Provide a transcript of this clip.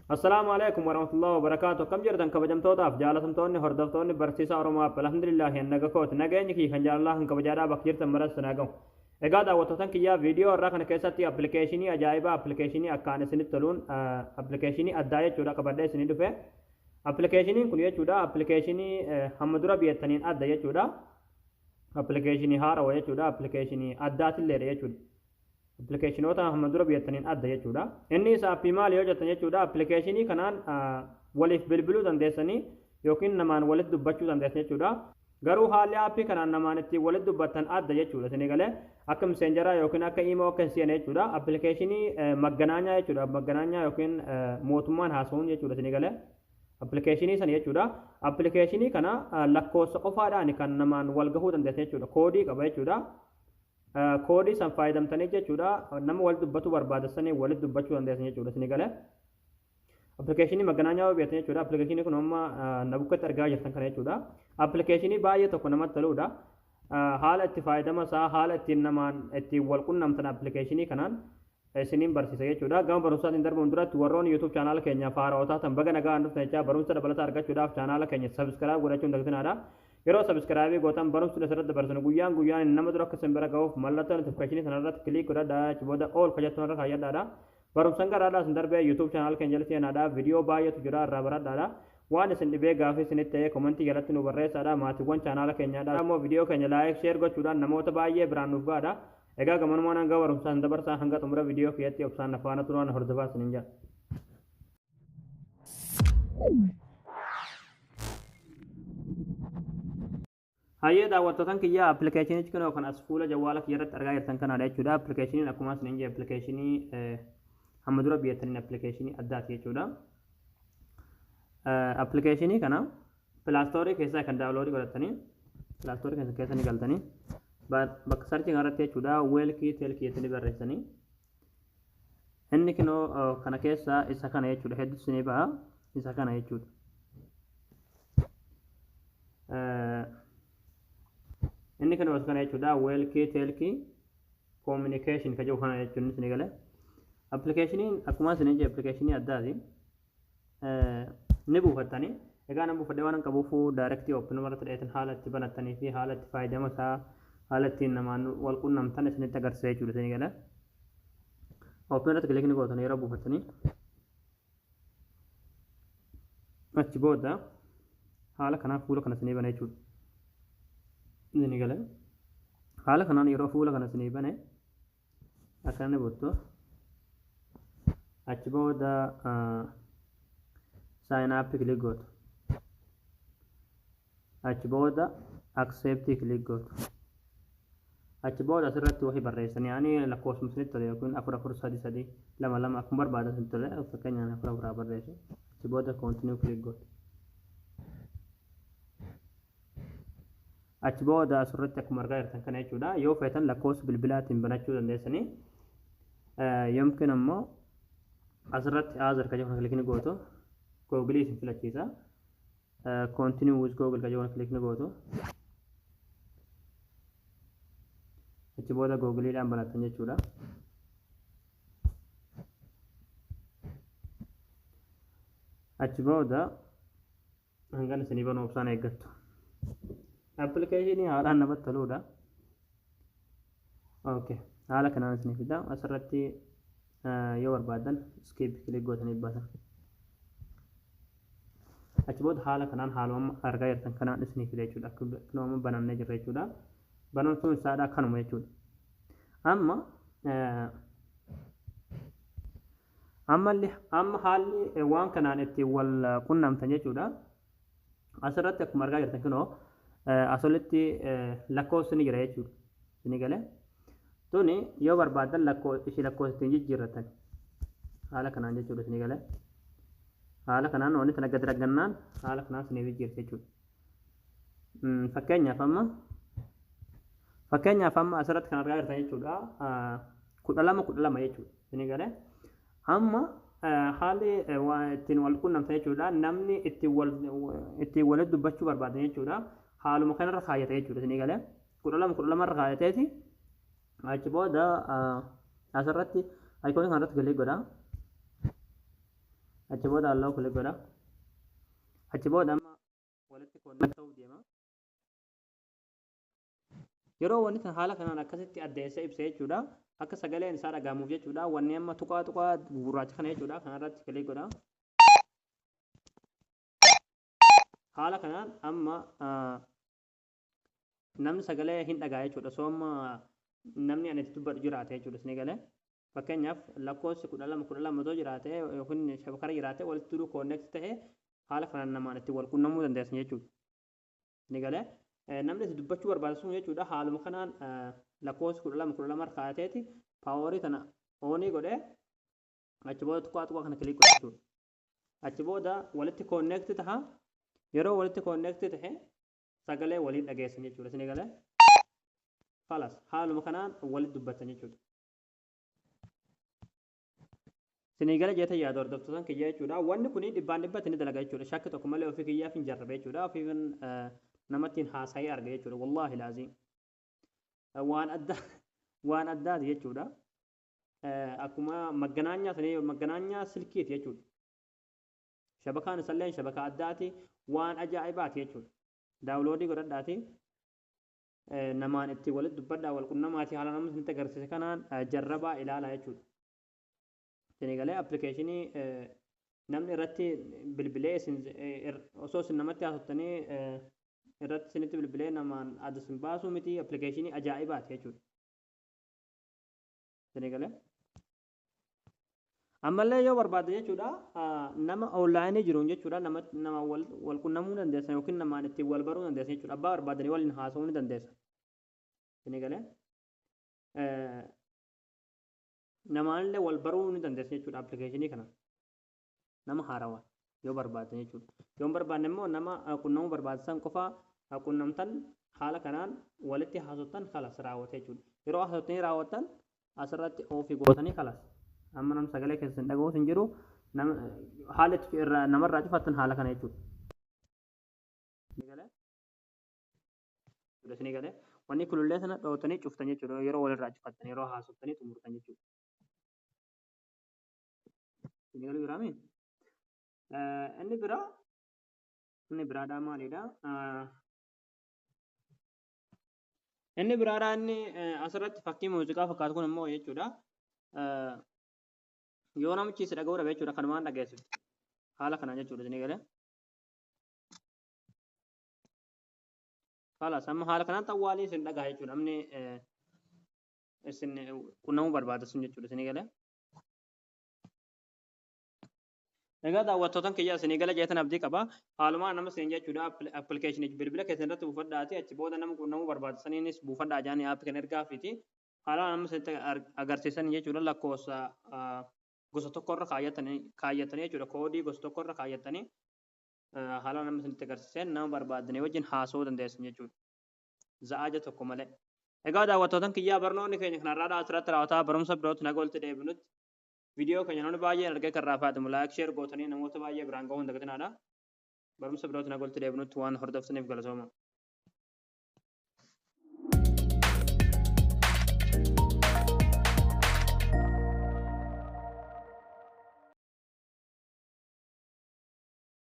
Assalamu alaikum warahmatullahi wabarakatuh. Kam jirtan kabajamtootaaf jaalatamtoonni hordoftoonni barsiisaa Oromoo alhamdulillah naga kooti nageenyi kii kan jaalallah kan kabajaadhaa bakka jirtan maras nagahu. Egaa daawwattootan kiyyaa viidiyoo irraa kana keessatti appilikeeshinii ajaa'ibaa appilikeeshinii akkaan isinitti toluun appilikeeshinii addaa jechuudha qabadhee isinii dhufe. Appilikeeshiniin kun jechuudha appilikeeshinii hamma dura biyyataniin adda jechuudha. Appilikeeshinii haarawaa jechuudha appilikeeshinii addaatillee jechuudha. Appilikeeshinoota hamma dura biyyataniin adda jechuudha. Inni isa appii maali yoo jettan jechuudha appilikeeshinii kanaan waliif bilbiluu dandeessanii yookiin namaan walitti dubbachuu dandeessan jechuudha. Garuu haalli appii kanaan namaan ittiin walitti dubbattan adda jechuudha. Isin galee akka messengeraa yookiin akka imoo akka hin seene jechuudha. Appilikeeshinii magganaanyaa jechuudha. Magganaanyaa yookiin mootummaan haasa'uun jechuudha. Isin galee appilikeeshinii sana jechuudha. Appilikeeshinii kana lakkoofsa qofaadhaan kan namaan wal gahuu dandeessan jechuudha. Koodii qaba jechuudha. Koodii san fayyadamtanii jechuudha nama walitti dubbatu barbaadessanii walitti dubbachuu dandeessan jechuudha isin galee appilikeeshinii magganaanyaa beektan jechuudha appilikeeshinii kun amma nabukkatti argaa jirtan kana jechuudha appilikeeshinii baay'ee tokko namatti toludha haala itti fayyadama isaa haala ittiin namaan ittiin wal qunnamtan appilikeeshinii kanaan isiniin barsiisa jechuudha gama barumsaatiin darbuun duratti warroon YouTube chaanaala keenya faarootaa tan baga nagaan dhuftan jecha barumsa dabalataa argachuudhaaf chaanaala keenya subscribe godhachuun dagtinaadha. Yeroo subscribe gootan barumsa asirratti dabarsan guyyaan nama dura akka isin bira ga'uuf mallattoo notification sanarratti click godhadhaa booda all kajattu irra kaayyadhaadha. Barumsan garaadhaa isin darbee YouTube channel keenya jalatti seenaadha viidiyoo baay'eetu jira irraa baradhaadha. Waan isin dhibee gaafii isinitti ta'ee komentii jalatti nu barreessaadha maatiiwwan channel keenyaadha. Ammoo viidiyoo keenya like share gochuudhaan namoota baay'ee biraan nuuf gaadha. Egaa gamanumaan hanga barumsaan dabarsaa hanga xumura viidiyoo keessatti obsaan afaana turaan hordofaa isiniin jira. Hayyee daawwattootan kiyyaa appilikeeshinii kana kan as fuula jawwaala kiyya irratti argaa jirtan kanaadha jechuudha. Appilikeeshiniin akkuma isin jedhe appilikeeshinii hamma dura biyyataniin appilikeeshinii addaati jechuudha. Appilikeeshinii kana pilaastoorii keessaa kan daawunloodii godhatanii pilaastoorii keessa ni galtanii bakka sarchii kanarratti jechuudha weelkii teelkii jettanii barreessanii inni kinoo kana keessaa isa kana jechuudha hedduu isinii ba'a isa kana jechuudha. Inni kan was kana jechuudha weelkii teelkii communication ka jedhu kana jechuun isin galee appilikeeshiniin akkuma isin jedhe appilikeeshinii addaati ni buufattanii egaa nama buufadhee waan qabuuf directly open irratti dheetan haala itti banattanii fi haala itti fayyadama isaa haala ittiin namaan wal qunnamtan isinitti agarsiisa jechuudha isin galee open irratti kilikni gootan yeroo buufattanii achi booda haala kanaaf fuula kana isinii bana jechuudha. Ini gale haala kanaan yeroo fuula kana isinii bane akkana buttu achi booda sign up click gootu achi booda accept click gootu achi booda asirratti wahii barreessanii ani lakkoofsuma isinitti tole yookiin 4432 akkuma barbaadan isinitti tole fakkeenyaan 44 barreessu achi booda continue click gootu. Achi booda asirratti akkuma argaa jirtan kana jechuudha yoo feetan lakkoofsa bilbilaatiin banachuu dandeessanii yookiin ammoo asirratti azar ka jedhu kilikni gootu googlii isin filachiisa continue with google ka jedhu kilikni gootu achi booda googliidhaan banattan jechuudha. Achi booda hangan isinii banuu obsaan eeggattu. Appilikeeshinii haalaan namatti toludha. Okay. Haala kanaan isin fida asirratti yoo barbaadan skip click gootanii baasan. Achi booda haala kanaan haaluma argaa jirtan kanaan isin fida jechuudha. Akkuma banamnee jirra jechuudha. Banamtuun isaadha kanuma jechuudha. Amma haalli waan kanaan itti wal qunnamtan jechuudha. Asirratti akkuma argaa jirtan kunoo asolitti lakkoofsi ni jira jechuudha. Isin galee tuni yoo barbaadan ishii lakkoofsa ittiin jijjiirratan haala kanaan jechuudha isin galee haala kanaan wanti sana gad raggannaan haala kanaan isin jijjiirsa jechuudha. Fakkeenyaaf amma asirratti kan argaa jirtan jechuudha 12 jechuudha isin galee amma haalli ittiin wal qunnamtan jechuudha namni ittiin walitti dubbachuu barbaadan jechuudha. Haaluma kanarra kaayate jechuudha isin galee 12 irra kaayateeti achi booda asirratti ayikoonii kanarratti galii godha achi booda alloo kule godha achi booda amma walitti connect ta'uu deema yeroo wanni tan haala kanaan akkasitti addeessee ibsee jechuudha akka sagaleen isaa dhagahamuuf jechuudha wanni amma tuqaa gurraacha kana jechuudha kanarratti kilik godha haala kanaan amma namni sagalee hin dhagaa jechuudha sooma namni ani itti dubbadhu jiraate jechuudha isin galee fakkeenyaaf lakkoofsi 12 otoo jiraate yookiin shabakara jiraate walitti duruu connect ta'e haala kanaan namaan itti wal qunnamuu dandeessan jechuudha isin galee namni itti dubbachuu barbaadu jechuudha haaluma kanaan lakkoofsi 12 kaateeti paaworii tana oonii godhee achi booda tuqaa kana kilik godha jechuudha achi booda walitti connect taha yeroo walitti connect tahe sagalee waliin dhageessan jechuudha isin galee خلاص haaluma kanaan walitti dubbatan jechuudha isin galee jeeta yaada hordoftoota kiyya jechuudha wanni kun dhibbaan dhibbatti ni dalaga jechuudha shakki tokko malee ofii kiyyaaf hin jarrabe jechuudha ofiin namattiin haasa'ee arga jechuudha wallaahi laaziim waan addaati jechuudha akkuma magganaanyaa silkiiti jechuudha shabakaan isallee shabakaa addaati waan ajaa'ibaati jechuudha daawuloodii godhadhaati namaan itti walitti dubbadhaa wal qunnamaati haala namni isinitti agarsiise kanaan jarrabaa ilaalaa jechuudha isin galee appilikeeshinii namni irratti bilbilee osoo isin namatti haasoftanii irratti isinitti bilbilee namaan adda isin baasuu miti appilikeeshinii ajaa'ibaati jechuudha isin galee ammallee yoo barbaadde jechuudha nama onlaayinii jiruun jechuudha nama wal qunnamuu dandeessan yookiin namaan ittiin wal baruu dandeessan jechuudha abbaa barbaadanii waliin haasa'uu ni dandeessan isin galee namaallee wal baruu ni dandeessan jechuudha appilikeeshinii kana nama haarawaa yoo barbaaddan jechuudha yoo barbaadne immoo nama qunnamuu barbaachisan qofa qunnamtan haala kanaan walitti haasoftan kalas raawwate jechuudha yeroo haasoftanii raawwattan asirratti ofii gootanii kalas amma nam sagalee keessan dhaga'uu hin jiru haala itti namarraa cufattan haala kana jechuudha isin galee wanni kulullee sana dhootanii cuftan jechuudha yeroo walirraa cufattan yeroo haasoftanii xumurtan jechuudha isin galee biraami inni biraadhaa maalidha inni biraadhaa inni asirratti fakkii muuziqaa fakkaatu kun immoo jechuudha yoo namichi si dhaga'uu dhabe jechuudha kanumaan dhageessisu haala kanaan jechuudha isin galee haala amma haala kanaan xawwaalii isin dhagaa jechuudha namni isin qunnamuu barbaada sun jechuudha isin galee egaa daawwattootaan kiyya isin galee jeetan abdii qaba haalumaan nama isin jechuudha appilikeeshinii bilbila keessan irratti buufadhaati achi booda nama qunnamuu barbaada saniinis buufadhaa jaanii aappii kan ergaafiiti haala nama isinitti agarsiisan jechuudha lakkoofsa gosa tokkorra kaayyatanii jechuudha koodii gosa tokkorra kaayyatanii haala nama isinitti agarsiisan nama barbaadanii wajjin haasa'uu dandeessan jechuudha za'aaja tokko malee egaa daawwattootaan kiyyaa barnoonni keenya kanarraa asirratti raawwataa barumsa birootti naga walitti deebinutti viidiyoo keenya namni baay'een argee kan raafaatamu laayik sheer gootanii namoota baay'ee biraan ga'uu hin dagatinaadha barumsa birootti naga walitti deebinutti waan hordoftaniif galatooma